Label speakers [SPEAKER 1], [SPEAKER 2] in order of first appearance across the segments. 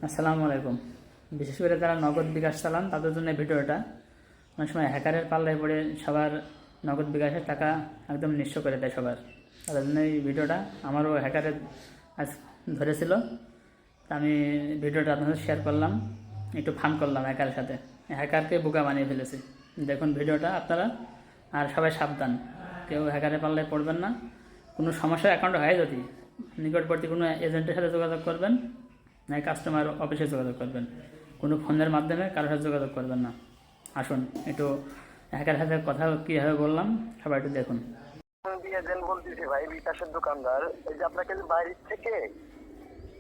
[SPEAKER 1] আসসালামু আলাইকুম। বিশেষ করে যারা নগদ বিকাশ চালান তাদের জন্য এই ভিডিওটা। অনেক সময় হ্যাকারের পাল্লায় পড়ে সবার নগদ বিকাশের টাকা একদম নিঃস্ব করে দেয় সবার। তাদের জন্য এই ভিডিওটা। আমারও হ্যাকারের আজ ধরেছিল, তা আমি ভিডিওটা আপনাদের শেয়ার করলাম, একটু ফান করলাম হ্যাকারের সাথে। হ্যাকারকে বোকা বানিয়ে ফেলেছি। দেখুন ভিডিওটা আপনারা, আর সবাই সাবধান, কেউ হ্যাকারের পাল্লায় পড়বেন না। কোনো সমস্যা অ্যাকাউন্টে হয় যদি নিকটবর্তী কোনো এজেন্টের সাথে যোগাযোগ করবেন, না কাস্টমার অফিসে যোগাযোগ করবেন। কোনো ফোনের মাধ্যমে কারোর সাথে যোগাযোগ করবেন না। আসুন একটু হ্যাকার সাথে কথা কীভাবে বললাম সবাই একটু দেখুন।
[SPEAKER 2] এজেন্ট বলতেছি ভাই, বিকাশের দোকানদার। এই যে আপনাকে যে বাইরের থেকে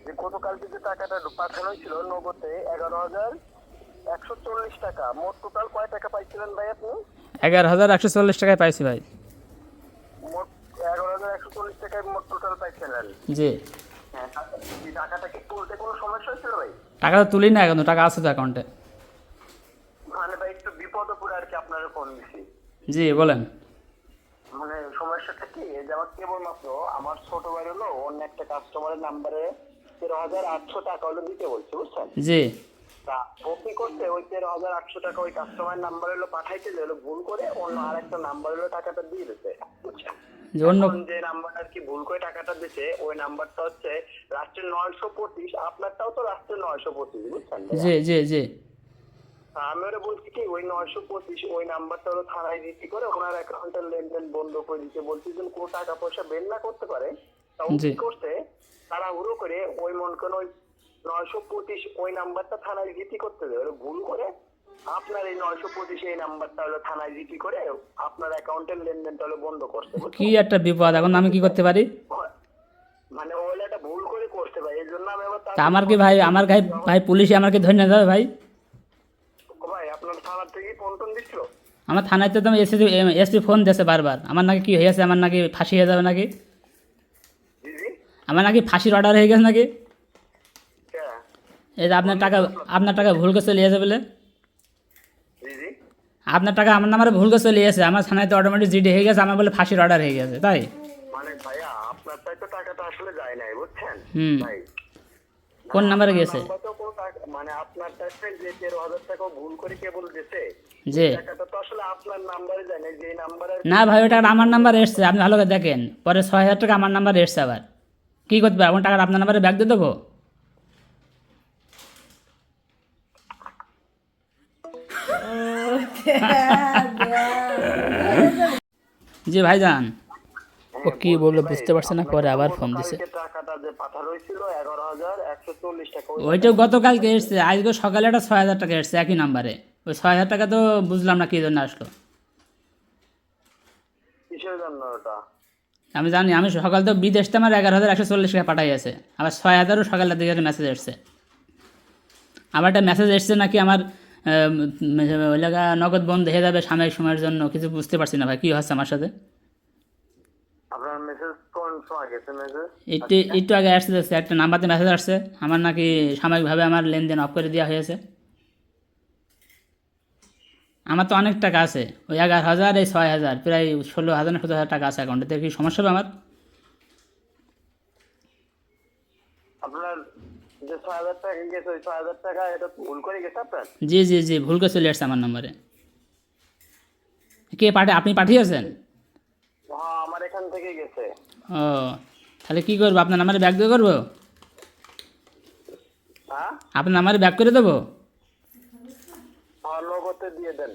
[SPEAKER 2] যে গতকালকে যে টাকাটা পাঠানো হয়েছিল নগদে 11,140 টাকা, মোট টোটাল কয় টাকা পাইছিলেন ভাই আপনি?
[SPEAKER 1] 11,140 টাকায় পাইছি ভাই।
[SPEAKER 2] মোট 11,140 টাকায় মোট টোটাল পাইছিলেন?
[SPEAKER 1] জি।
[SPEAKER 2] হ্যাঁ, এই টাকাটা কি তুলতে কোনো সমস্যা হয়েছিল ভাই?
[SPEAKER 1] টাকা তো তুলি না, এখন টাকা আছে তো অ্যাকাউন্টে।
[SPEAKER 2] মানে ভাই একটু বিপদে পড়ে আর কি আপনারা ফোন দিছি।
[SPEAKER 1] জি বলেন।
[SPEAKER 2] মানে সমস্যাটা কি, এই যে আমার কেবলমাত্র আমার ছোট ভাই হলো অন্য একটা কাস্টমারের নাম্বারে 13,800 টাকা হলো দিতে বলছে, বুঝছেন?
[SPEAKER 1] জি।
[SPEAKER 2] তা ও কি করছে, ওই 13,800 টাকা ওই কাস্টমার নাম্বার হলো পাঠাইতে যে হলো ভুল করে অন্য আরেকটা নাম্বার হলো টাকাটা দিয়ে দিতে, বুঝছেন?
[SPEAKER 1] যে অন্য
[SPEAKER 2] এখন যে নাম্বারটা আর কি ভুল করে টাকাটা দিতে, ওই নাম্বারটা হচ্ছে রাষ্ট্রের 925, আপনারটাও তো রাষ্ট্রের 925, বুঝছেন?
[SPEAKER 1] জি জি জি।
[SPEAKER 2] আমি ওরা বলছি কি ওই 925 ওই নাম্বারটা হলো থানায় জিডি করে ওনার অ্যাকাউন্টের লেনদেন বন্ধ করে দিতে বলছি, যেন কোনো টাকা পয়সা বের না করতে পারে। তা ও কি করছে, তাড়াহুড়ো করে ওই মন করে ওই 925 ওই নাম্বারটা থানায় জিডি করতে দেয়, ওরা ভুল করে আপনার এই 925 এই নাম্বারটা হলো থানায় জিডি করে আপনার অ্যাকাউন্টের লেনদেনটা হলো বন্ধ করতে।
[SPEAKER 1] কি একটা বিপদ, এখন আমি কি করতে পারি?
[SPEAKER 2] মানে ওইটা একটা ভুল করে করতে ভাই, এই জন্য আমি আবার
[SPEAKER 1] তা আমার কি ভাই, আমার গায়ে ভাই পুলিশে আমাকে ধরে নিয়ে যাবে ভাই?
[SPEAKER 2] ভাই আপনার থানার থেকে ফোন টোন দিচ্ছিল?
[SPEAKER 1] আমার থানায় তো এসপি ফোন দিয়েছে বারবার, আমার নাকি কি হয়েছে, আমার নাকি ফাঁসি হয়ে যাবে নাকি,
[SPEAKER 2] জি জি।
[SPEAKER 1] আমার নাকি ফাঁসির অর্ডার হয়ে গেছে নাকি।
[SPEAKER 2] হ্যাঁ
[SPEAKER 1] এই যে আপনার টাকা ভুল করে চলে গেছে বলে,
[SPEAKER 2] জি জি।
[SPEAKER 1] আপনার টাকা আমার নাম্বারে ভুল করে চলে গেছে, আমার থানায় তো অটোমেটিক জিডি হয়ে গেছে, আমার বলে ফাঁসির অর্ডার হয়ে গেছে, তাই?
[SPEAKER 2] মানে ভাইয়া আপনার তো টাকাটা আসলে যায় নাই, বুঝছেন ভাই?
[SPEAKER 1] কোন নাম্বারে গেছে?
[SPEAKER 2] মানে আপনার কাছে যে 13,000 টাকা ভুল করে কেবল দিতে,
[SPEAKER 1] জি।
[SPEAKER 2] টাকাটা তো আসলে আপনার নাম্বারে যায় না, যে নাম্বারে।
[SPEAKER 1] না ভাই, ওই টাকাটা আমার নাম্বারে এসছে, আপনি ভালো করে দেখেন। পরে 6,000 টাকা আমার নাম্বারে এসছে। আবার কী করতে পারবো, আমার টাকাটা আপনার নাম্বারে ব্যাক দিয়ে দেবো? জি ভাইজান, ও কি বললো বুঝতে পারছে না, পরে আবার ফোন দিছে।
[SPEAKER 2] টাকাটা যে পাঠানো হয়েছিল 11,140 টাকা,
[SPEAKER 1] ওইটা গতকালকে এসছে, আজকে সকালে একটা 6,000 টাকা এসছে একই নাম্বারে। ওই 6,000 টাকা তো বুঝলাম না কী জন্য আসলো।
[SPEAKER 2] কিসের জন্য ওটা?
[SPEAKER 1] আমি জানি, আমি সকাল তো বিদেশতে আমার 11,140 টাকা পাঠাই আছে, আবার 6,000ও সকালের দিকে একটা মেসেজ এসছে। আবার একটা মেসেজ এসছে নাকি আমার ওই লাগা নগদ বন্ধ হয়ে যাবে সাময়িক সময়ের জন্য। কিছু বুঝতে পারছি না ভাই, কী হচ্ছে আমার সাথে।
[SPEAKER 2] আপনার মেসেজ কোন সময় গেছে? মেসেজ
[SPEAKER 1] একটু আগে আসছে, একটা নাম্বারতে মেসেজ আসছে আমার নাকি সাময়িকভাবে আমার লেনদেন অফ করে দেওয়া হয়েছে। আমার তো অনেক টাকা আছে, ওই 11,000 এই 6,000 প্রায় 16,000 না 17,000 টাকা আছে অ্যাকাউন্টে। কি সমস্যা হবে আমার?
[SPEAKER 2] আপনার যে 6,000 টাকা গেছে, ওই 6,000 টাকা এটা ভুল করে গেছে আপনার?
[SPEAKER 1] জি জি জি, ভুল করে চলে আসছে আমার নম্বরে। কে আপনি পাঠিয়েছেন?
[SPEAKER 2] হ্যাঁ, আমার এখান থেকে গেছে।
[SPEAKER 1] ও, তাহলে কী করবো, আপনার নাম্বারে ব্যাক দিয়ে করবো?
[SPEAKER 2] হ্যাঁ,
[SPEAKER 1] আপনার নাম্বারে ব্যাক করে দেবো?
[SPEAKER 2] আমার নগদে দিয়ে দেন।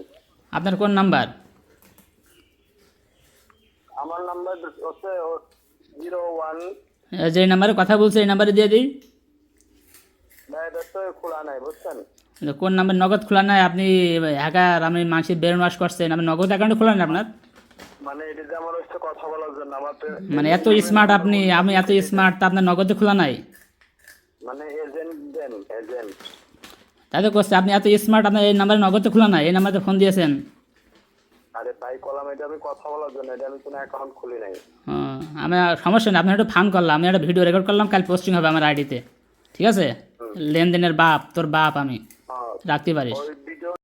[SPEAKER 1] আপনার কোন নাম্বার?
[SPEAKER 2] আমার নাম্বার হচ্ছে 01।
[SPEAKER 1] যে নাম্বারে কথা বলছে এই নাম্বারে দিয়ে দিই।
[SPEAKER 2] এটা তো খোলা নাই, বুঝছেন?
[SPEAKER 1] কোন নাম্বার? নগদ খোলা নাই? আপনি হ্যাকার, আমি মানুষের ব্রেন ওয়াশ করছেন, আমার নগদ অ্যাকাউন্ট খোলা নেই আপনার?
[SPEAKER 2] মানে এটা যে আমার হচ্ছে কথা বলার জন্য আমার
[SPEAKER 1] মানে এত স্মার্ট আপনি, আমি এত স্মার্ট, তা আপনার নগদে খোলা নাই?
[SPEAKER 2] মানে এজেন্ট দেন, এজেন্ট।
[SPEAKER 1] তাই তো করছে, আপনি এত স্মার্ট, আপনার এই নাম্বারে নগদে খোলা নাই, এই নাম্বারে ফোন দিয়েছেন।
[SPEAKER 2] আরে ভাই কলাম, এটা আমি কথা বলার জন্য, এটা আমি কোনো অ্যাকাউন্ট খুলি নাই।
[SPEAKER 1] আমি সমস্যা নেই, আপনার একটু ফান করলাম, আমি একটা ভিডিও রেকর্ড করলাম, কাল পোস্টিং হবে আমার আইডিতে, ঠিক আছে? লেনদেনের বাপ, তোর বাপ আমি, রাখতে পারিস।
[SPEAKER 2] ওই